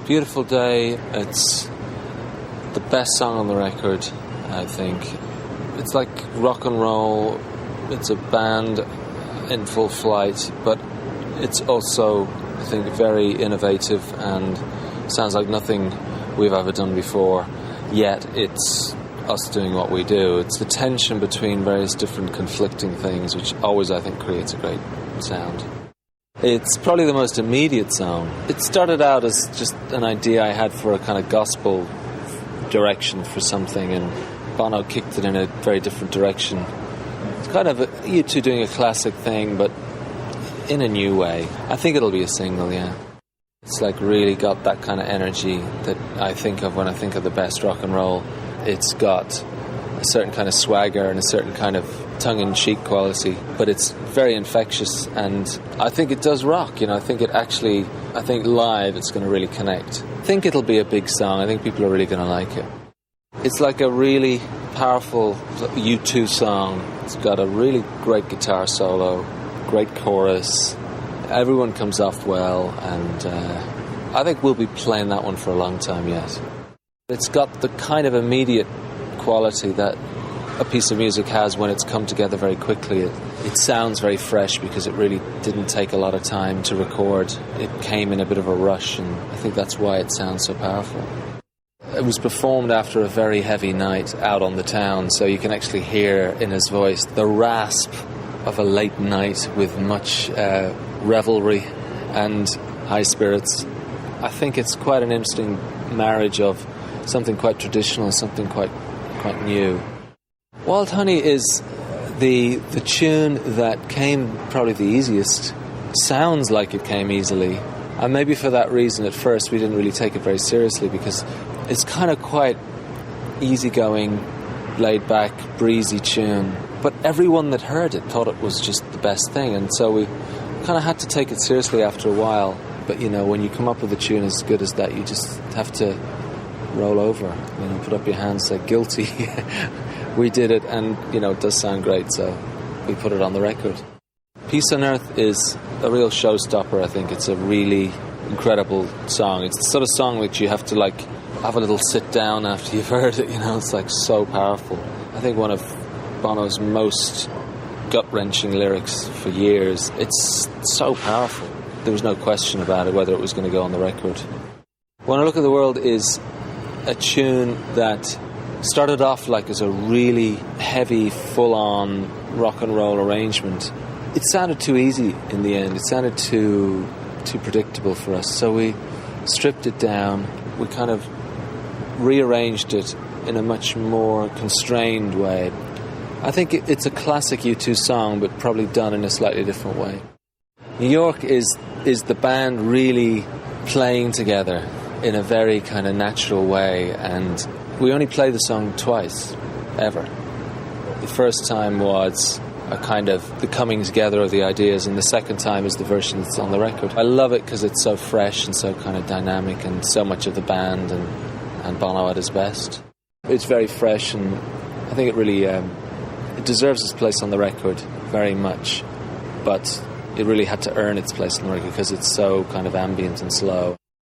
Beautiful Day, it's the best song on the record, I think. It's like rock and roll, it's a band in full flight, but it's also, I think, very innovative and sounds like nothing we've ever done before, yet it's us doing what we do. It's the tension between various different conflicting things, which always, I think, creates a great sound. It's probably the most immediate song. It started out as just an idea I had for a kind of gospel direction for something, and Bono kicked it in a very different direction. It's kind of U2 doing a classic thing, but in a new way. I think it'll be a single, yeah. It's like really got that kind of energy that I think of when I think of the best rock and roll. It's got a certain kind of swagger and a certain kind of tongue-in-cheek quality, but it's very infectious, and I think it does rock, I think live it's going to really connect. I think it'll be a big song. I think people are really going to like it. It's like a really powerful U2 song. It's got a really great guitar solo, great chorus. Everyone comes off well, and I think we'll be playing that one for a long time yet. It's got the kind of immediate quality that a piece of music has when it's come together very quickly. It sounds very fresh because it really didn't take a lot of time to record. It came in a bit of a rush, and I think that's why it sounds so powerful. It was performed after a very heavy night out on the town, so you can actually hear in his voice the rasp of a late night with much revelry and high spirits. I think it's quite an interesting marriage of something quite traditional and something quite new. Wild Honey is the tune that came probably the easiest. Sounds like it came easily, and maybe for that reason at first we didn't really take it very seriously, because it's kind of quite easygoing, laid back, breezy tune, but everyone that heard it thought it was just the best thing, and so we kind of had to take it seriously after a while. But when you come up with a tune as good as that, you just have to roll over, put up your hands, say guilty. We did it, and it does sound great, so we put it on the record. Peace on Earth is a real showstopper. I think it's a really incredible song. It's the sort of song which you have to have a little sit down after you've heard it. It's so powerful. I think one of Bono's most gut-wrenching lyrics for years. It's so powerful. There was no question about it whether it was going to go on the record. When I Look at the World is a tune that started off as a really heavy, full-on rock and roll arrangement. It sounded too easy in the end. It sounded too predictable for us. So we stripped it down. We kind of rearranged it in a much more constrained way. I think it's a classic U2 song, but probably done in a slightly different way. New York is the band really playing together in a very kind of natural way, and we only played the song twice, ever. The first time was a kind of the coming together of the ideas, and the second time is the version that's on the record. I love it because it's so fresh and so kind of dynamic, and so much of the band and Bono at his best. It's very fresh, and I think it really it deserves its place on the record very much, but it really had to earn its place on the record because it's so kind of ambient and slow.